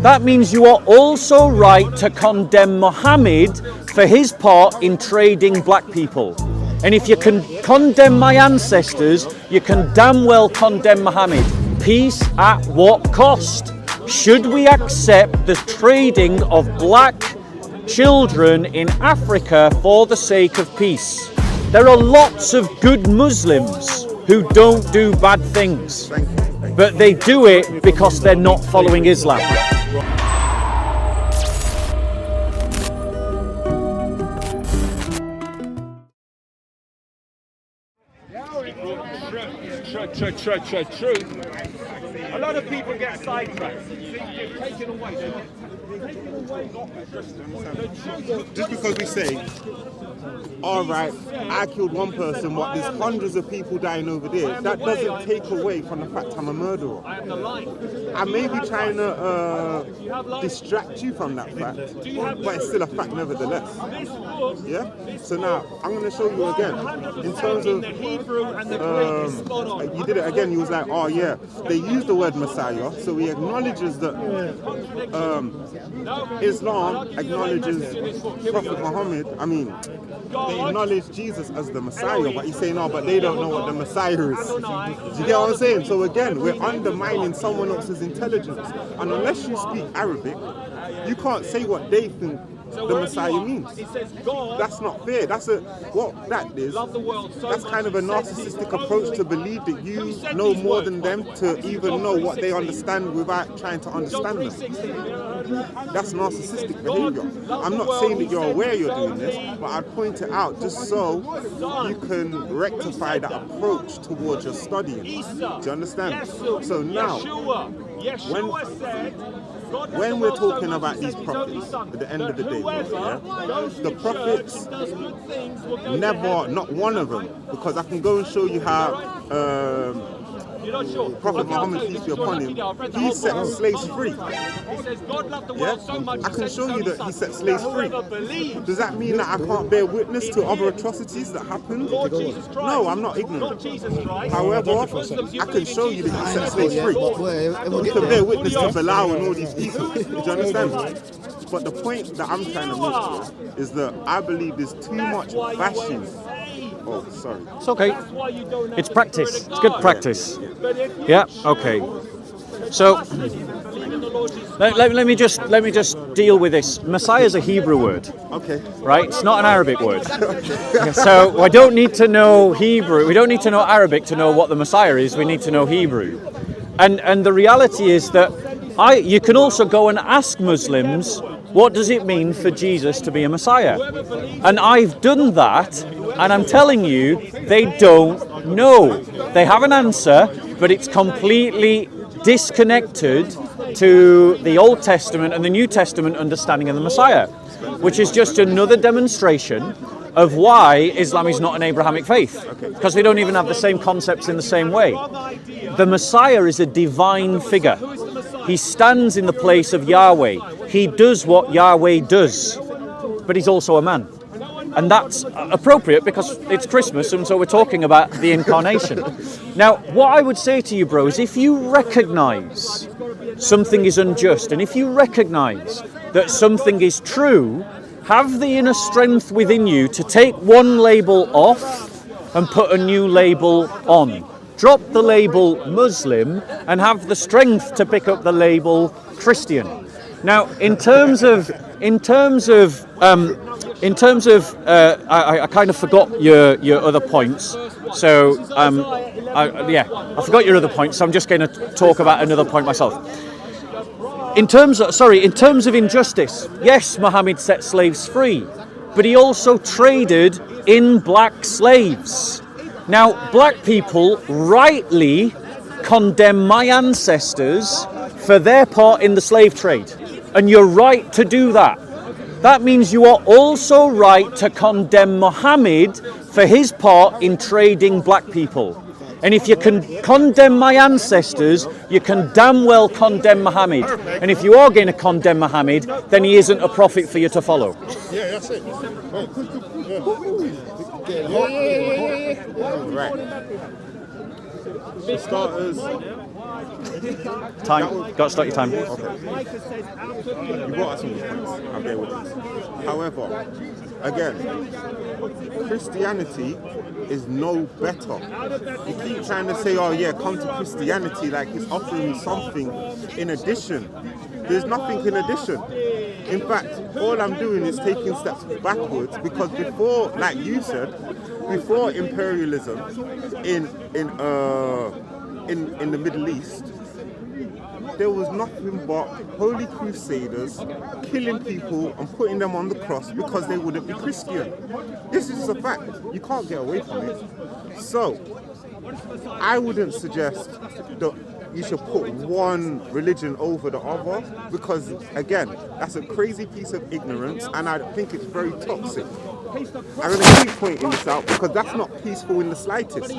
that means you are also right to condemn Muhammad for his part in trading black people. And if you can condemn my ancestors, you can damn well condemn Muhammad. Peace at what cost? Should we accept the trading of black children in Africa for the sake of peace? There are lots of good Muslims who don't do bad things, but they do it because they're not following Islam. True. A lot of people get sidetracked. Just because we say, all right, I killed one person, what, there's hundreds of people dying over there, that doesn't take away from the fact I'm a murderer. I may be trying to distract you from that fact, but it's still a fact nevertheless. Yeah? So now, I'm going to show you again, in terms of, you did it again, you was like, oh yeah, they use the word Messiah, so he acknowledges that Islam acknowledges Prophet Muhammad, they acknowledge Jesus as the Messiah, but he's saying, no, but they don't know what the Messiah is. Do you get what I'm saying? So again, we're undermining someone else's intelligence. And unless you speak Arabic, you can't say what they think the Messiah means. That's not fair. That's kind of a narcissistic approach to believe that you know more than them to even know what they understand without trying to understand them. That's narcissistic behavior. I'm not saying that you're aware you're doing this, but I'd point it out just so you can rectify that approach towards your studying. Do you understand? So now, when we're talking about these prophets, at the end of the day, the prophets never, not one of them, because I can go and show you how Prophet Muhammad, peace be upon him, he set slaves free. Yeah? I can show you that he set slaves free. Does that mean that I can't bear witness to other atrocities that happened? No, I'm not ignorant. However, I can show you that he set slaves free. You can bear witness to Bilal and all these people. Do you understand? But the point that I'm trying to make here is that I believe there's too much bashing. Oh, sorry. It's okay. It's practice. It's good practice. Yeah. Okay. So let me just deal with this. Messiah is a Hebrew word. Okay. Right. It's not an Arabic word. So I don't need to know Hebrew. We don't need to know Arabic to know what the Messiah is. We need to know Hebrew. And the reality is that you can also go and ask Muslims, what does it mean for Jesus to be a Messiah? And I've done that, and I'm telling you, they don't know. They have an answer, but it's completely disconnected to the Old Testament and the New Testament understanding of the Messiah, which is just another demonstration of why Islam is not an Abrahamic faith, because they don't even have the same concepts in the same way. The Messiah is a divine figure. He stands in the place of Yahweh. He does what Yahweh does, but he's also a man. And that's appropriate because it's Christmas, and so we're talking about the incarnation. Now, what I would say to you, bro, is if you recognize something is unjust, and if you recognize that something is true, have the inner strength within you to take one label off and put a new label on. Drop the label Muslim and have the strength to pick up the label Christian. Now, I kind of forgot your other points. So, I forgot your other points. So I'm just going to talk about another point myself. In terms of injustice, yes, Muhammad set slaves free, but he also traded in black slaves. Now, black people rightly condemn my ancestors for their part in the slave trade, and you're right to do that. That means you are also right to condemn Muhammad for his part in trading black people. And if you can condemn my ancestors, you can damn well condemn Muhammad. And if you are going to condemn Muhammad, then he isn't a prophet for you to follow. Yeah, that's it. Right. For starters, Time. Got to start your time. Okay. You brought us some good points. I'll bear with this. However, again, Christianity is no better. You keep trying to say, oh yeah, come to Christianity like it's offering you something in addition. There's nothing in addition. In fact, all I'm doing is taking steps backwards, because before, like you said, before imperialism in the Middle East, there was nothing but holy crusaders killing people and putting them on the cross because they wouldn't be Christian. This is a fact. You can't get away from it. So, I wouldn't suggest that you should put one religion over the other, because, again, that's a crazy piece of ignorance, and I think it's very toxic. I'm going to keep pointing this out because that's not peaceful in the slightest.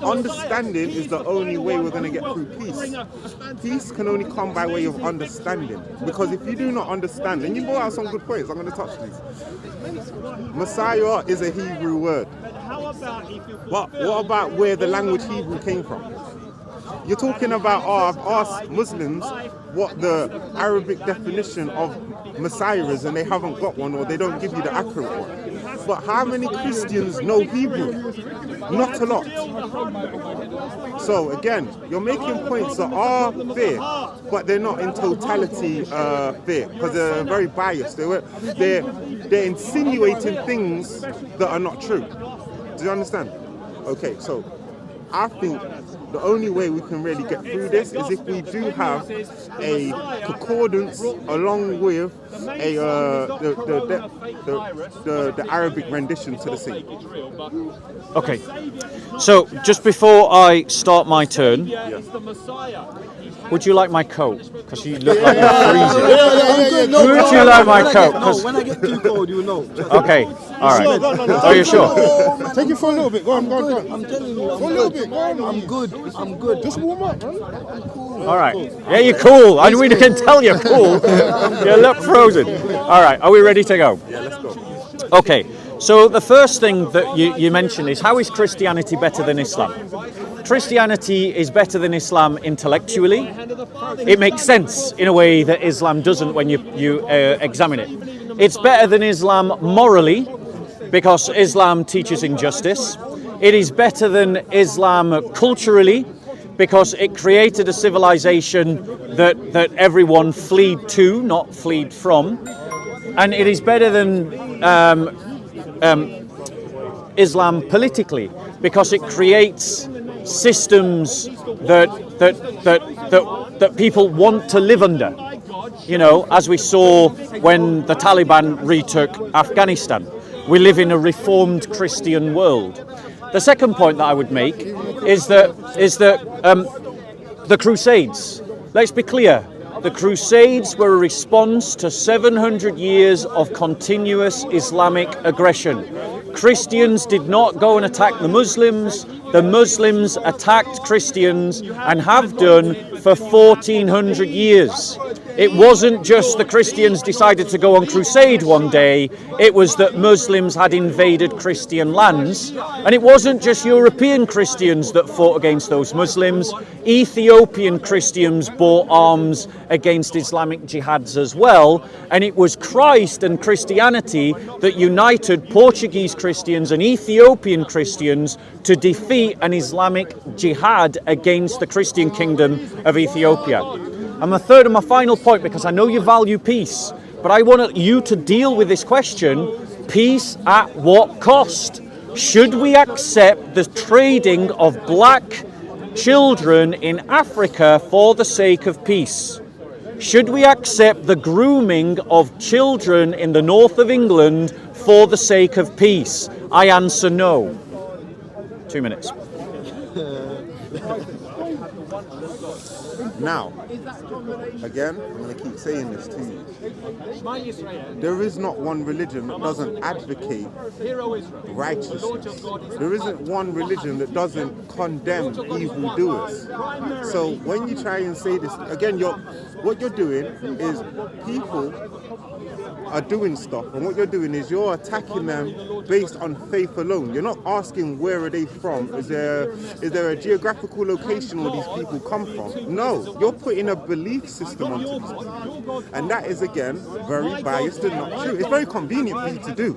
Understanding is the only way we're going to get through peace. Peace can only come by way of understanding, because if you do not understand, and you brought out some good points, I'm going to touch these. Messiah is a Hebrew word. But what about where the language Hebrew came from? You're talking about, I've asked Muslims what the Arabic definition of Messiah is, and they haven't got one, or they don't give you the accurate one. But how many Christians know Hebrew? Not a lot. So again, you're making points that are fair, but they're not in totality fair, because they're very biased. They're insinuating things that are not true. Do you understand? Okay, so I think the only way we can really get through this is if we do have a concordance along with the Arabic rendition to the same. Okay. So just before I start my turn, would you like my coat? Because you look like you're freezing. Would you like my coat? No, when I get too cold, you know. Okay. All right. Are you sure? Take it for a little bit. Go on. I'm telling you, For a little bit. Go on. I'm good. Just warm up, man. All right. Yeah, you're cool. I mean, we can tell you're cool. You look frozen. All right. Are we ready to go? Yeah, let's go. Okay. So the first thing that you mentioned is, how is Christianity better than Islam? Christianity is better than Islam intellectually. It makes sense in a way that Islam doesn't when you examine it. It's better than Islam morally, because Islam teaches injustice. It is better than Islam culturally, because it created a civilization that everyone fled to, not fled from. And it is better than Islam politically, because it creates systems that people want to live under. You know, as we saw when the Taliban retook Afghanistan. We live in a reformed Christian world. The second point that I would make is that the Crusades. Let's be clear. The Crusades were a response to 700 years of continuous Islamic aggression. Christians did not go and attack the Muslims. The Muslims attacked Christians and have done for 1400 years. It wasn't just the Christians decided to go on crusade one day, it was that Muslims had invaded Christian lands, and it wasn't just European Christians that fought against those Muslims. Ethiopian Christians bore arms against Islamic jihads as well, and it was Christ and Christianity that united Portuguese Christians and Ethiopian Christians to defeat an Islamic jihad against the Christian kingdom of Ethiopia. And my third and my final point, because I know you value peace, but I want you to deal with this question: peace at what cost? Should we accept the trading of black children in Africa for the sake of peace? Should we accept the grooming of children in the north of England for the sake of peace? I answer no. 2 minutes. Now, again, I'm going to keep saying this to you. There is not one religion that doesn't advocate righteousness. There isn't one religion that doesn't condemn evildoers. So when you try and say this, again, what you're doing is people are doing stuff, and what you're doing is you're attacking them based on faith alone. You're not asking where are they from. Is there a geographical location where these people come from? No, you're putting a belief system onto these people, and that is again very biased and not true. It's very convenient for you to do,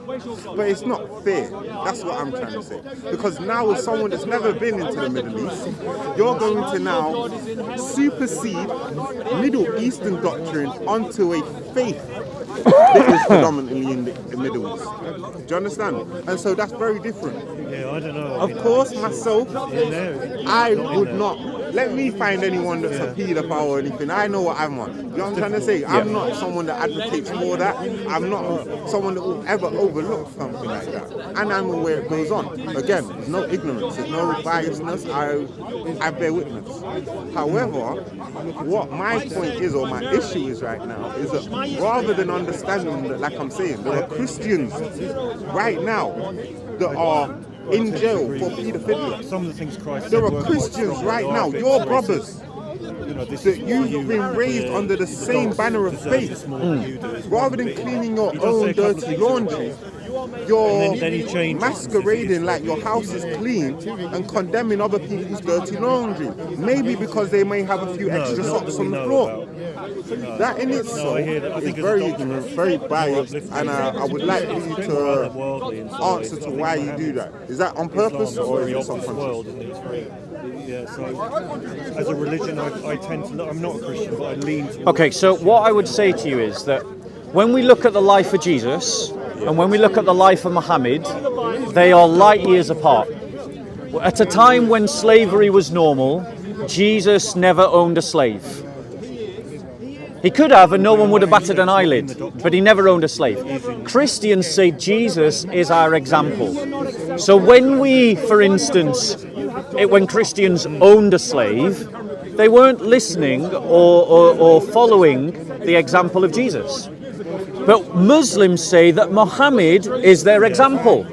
but it's not fair. That's what I'm trying to say. Because now, as someone that's never been into the Middle East, you're going to now supersede Middle Eastern doctrine onto a faith that is predominantly in the Middle East. Do you understand? And so that's very different. Yeah, I don't know. Of course, myself, I would not let me find anyone that's a paedophile or anything. I know what I'm on. You know what I'm trying to say? I'm not someone that advocates for that. I'm not someone that will ever overlook something like that. And I'm aware it goes on. Again, there's no ignorance, there's no biasness. I bear witness. However, what my point is, or my issue is right now, is that rather than understanding that, like I'm saying, there are Christians right now that are in jail for paedophilia. Some of the things Christ There said are weren't Christians quite right so now, they are your a bit brothers, You know, this that is why you've been raised under the same banner of faith. Rather than cleaning your own dirty laundry, you're then he changes. masquerading like your house is clean and condemning other people's dirty laundry. Maybe because they may have a few extra socks on the floor. That in itself I hear that. I is think as very adults, ignorant, very biased, and I would like for you to answer to why you do that. Is that on purpose or is it subconscious? Yeah, so as a religion, I tend to. I'm not a Christian, but I lean towards. Okay, so what I would say to you is that when we look at the life of Jesus and when we look at the life of Muhammad, they are light years apart. At a time when slavery was normal, Jesus never owned a slave. He could have, and no one would have batted an eyelid, but he never owned a slave. Christians say Jesus is our example. So when we, for instance, when Christians owned a slave, they weren't listening or following the example of Jesus. But Muslims say that Muhammad is their example.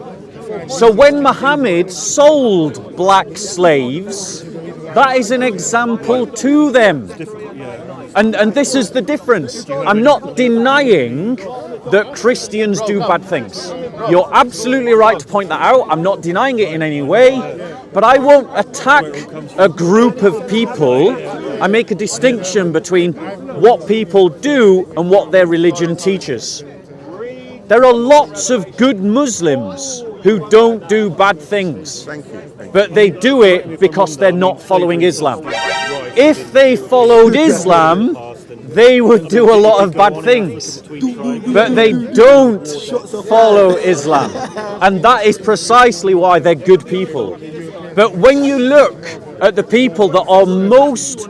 So when Muhammad sold black slaves, that is an example to them. And this is the difference. I'm not denying that Christians do bad things. You're absolutely right to point that out. I'm not denying it in any way. But I won't attack a group of people. I make a distinction between what people do and what their religion teaches. There are lots of good Muslims who don't do bad things. But they do it because they're not following Islam. If they followed Islam, they would do a lot of bad things. But they don't follow Islam. And that is precisely why they're good people. But when you look at the people that are most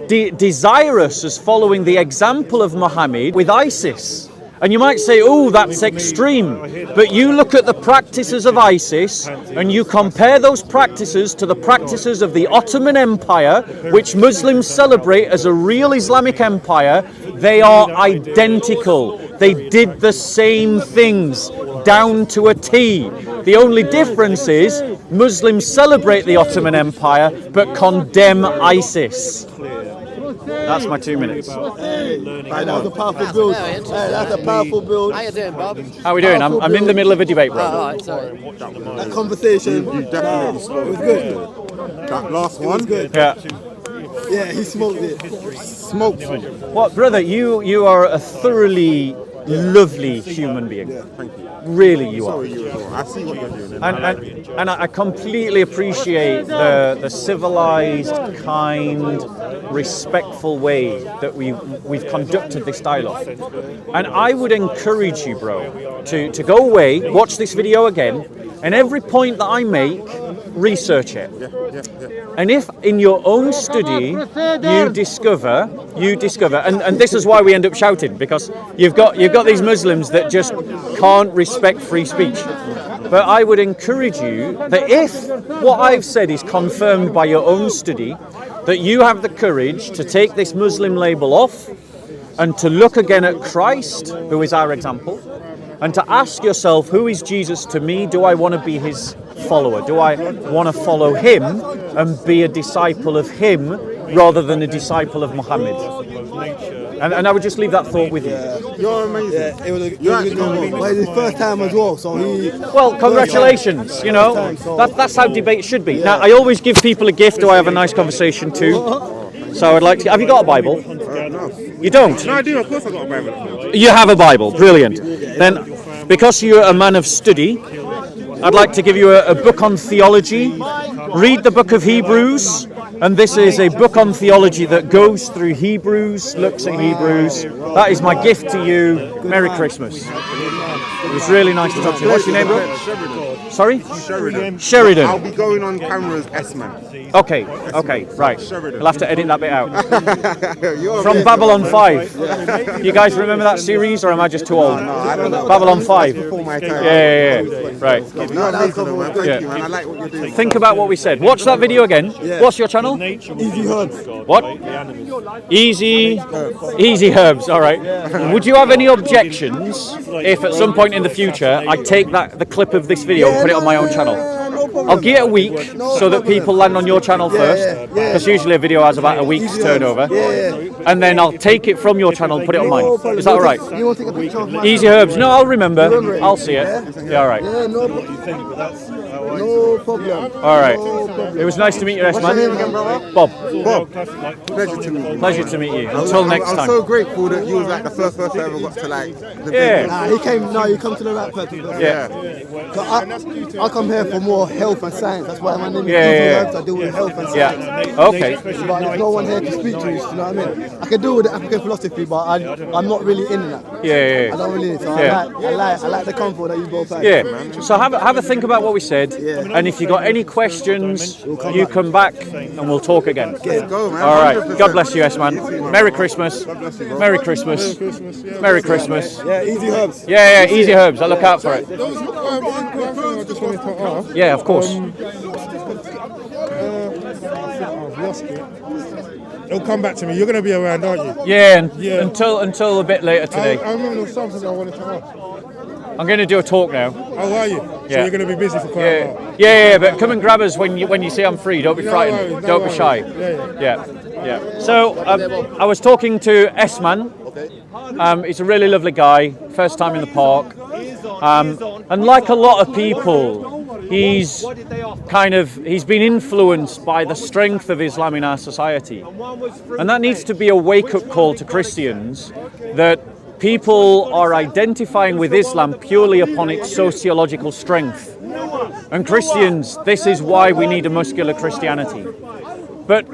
desirous as following the example of Muhammad with ISIS, and you might say, oh, that's extreme. But you look at the practices of ISIS and you compare those practices to the practices of the Ottoman Empire, which Muslims celebrate as a real Islamic empire, they are identical. They did the same things down to a T. The only difference is Muslims celebrate the Ottoman Empire but condemn ISIS. That's my 2 minutes. That was a powerful build. That's a powerful build. How you doing, Bob? How are we doing? I'm in the middle of a debate, bro. All right, sorry. That conversation. You definitely It was good. that last one. Yeah. Yeah, he smoked it. Smoked you. What, brother? You are a thoroughly lovely human being. Thank you. Really, you So are. are you as well. I see what you're doing. And I completely appreciate the civilized, kind, respectful way that we've conducted this dialogue. And I would encourage you, bro, to go away, watch this video again, and every point that I make, research it. And if in your own study you discover, and this is why we end up shouting, because you've got these Muslims that just can't respect free speech. But I would encourage you that if what I've said is confirmed by your own study, that you have the courage to take this Muslim label off and to look again at Christ, who is our example, and to ask yourself, who is Jesus to me? Do I want to be his follower? Do I want to follow him and be a disciple of him rather than a disciple of Muhammad? And I would just leave that thought with you. You're amazing. Yeah, it was a You're actually good one. But it's his first time as well, so he. Well, congratulations. You know, that's how debate should be. Now, I always give people a gift, or I have a nice conversation too. So I would like to. Have you got a Bible? No. You don't. No, I do. Of course, I got a Bible. You have a Bible. Brilliant. Then, because you're a man of study, I'd like to give you a book on theology. Read the book of Hebrews, and this is a book on theology that goes through Hebrews, looks at Hebrews. That is my gift to you. Merry Christmas. It was really nice to talk to you. What's your name, bro? Sorry? Sheridan. Sheridan. I'll be going on camera as S-Man. Okay, right. Sheridan. I'll have to edit that bit out. You're From amazing. Babylon 5. You guys remember that series, or am I just too old? No, I don't know. Babylon 5. Before my time. Yeah. Right. You're amazing, though, man. Thank Yeah. you, man. I like what you're doing. Think about what we said. Watch that video again. What's your channel? Easy Herbs. What? Easy Herbs. All right. Would you have any objections if at some point in the future I take the clip of this video and put it on my own channel? No problem. I'll give it a week so that people land on your channel first, because usually a video has about a week's turnover, and then I'll take it from your channall and put it on mine. Is that all right? You want to take a picture of my Easy Herbs. No, I'll remember. I'll see it. Yeah, all right. Yeah, no problem. No problem. All right. It was nice to meet you, What's your name S-Man. again, brother? Bob, Bob. Pleasure to meet you. pleasure to meet you. Until next I'm time. so grateful that you was like the first person I ever got to like. The Yeah. Nah, he came. No, you come to the right person. Yeah. I come here for more health and science. That's why my name is Yeah, Easy yeah. Herbs. I deal with health and science. Yeah. Okay. But there's no one here to speak to. You know what I mean? I can deal with the African philosophy, but I'm not really in that. Yeah. I don't really. So Yeah. I like the comfort that you both have. Yeah. So have a think about what we said, and if you got any questions, you come back and we'll talk again. Let's go, man. All right. 100%. God bless you, S-Man. Merry Christmas. Merry Christmas. Merry Christmas. Yeah, Easy Herbs. Yeah. Easy Herbs. I'll look out for it. There was one thing I just wanted to ask. Yeah, of course. I've lost it. It'll come back to me. You're going to be around, aren't you? Yeah. Yeah. Until a bit later today. I remember there was something I wanted to ask. I'm going to do a talk now. How are you? So Yeah. you're going to be busy for quite a while. Yeah. But come and grab us when you see I'm free. Don't be No frightened. worries, no Don't be shy. worries. Yeah. So I was talking to S-Man. He's a really lovely guy. First time in the park. And like a lot of people, he's been influenced by the strength of Islam in our society. And that needs to be a wake-up call to Christians, that people are identifying with Islam purely upon its sociological strength. And Christians, this is why we need a muscular Christianity. But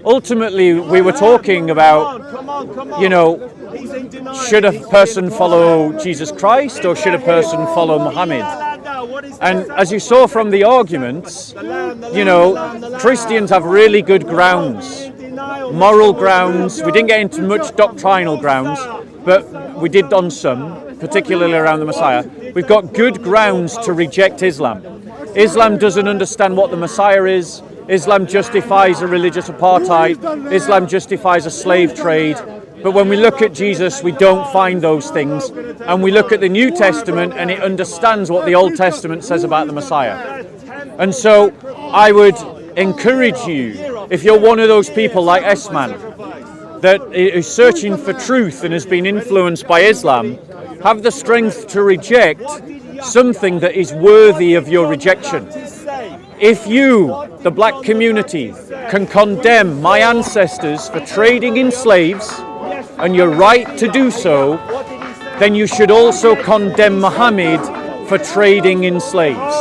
ultimately, we were talking about, should a person follow Jesus Christ or should a person follow Muhammad? And as you saw from the arguments, Christians have really good grounds, moral grounds. We didn't get into much doctrinal grounds, but we did on some, particularly around the Messiah. We've got good grounds to reject Islam. Islam doesn't understand what the Messiah is. Islam justifies a religious apartheid. Islam justifies a slave trade. But when we look at Jesus, we don't find those things. And we look at the New Testament and it understands what the Old Testament says about the Messiah. And so I would encourage you, if you're one of those people like S-Man, that is searching for truth and has been influenced by Islam, have the strength to reject something that is worthy of your rejection. If you, the black community, can condemn my ancestors for trading in slaves, and you're right to do so, then you should also condemn Muhammad for trading in slaves.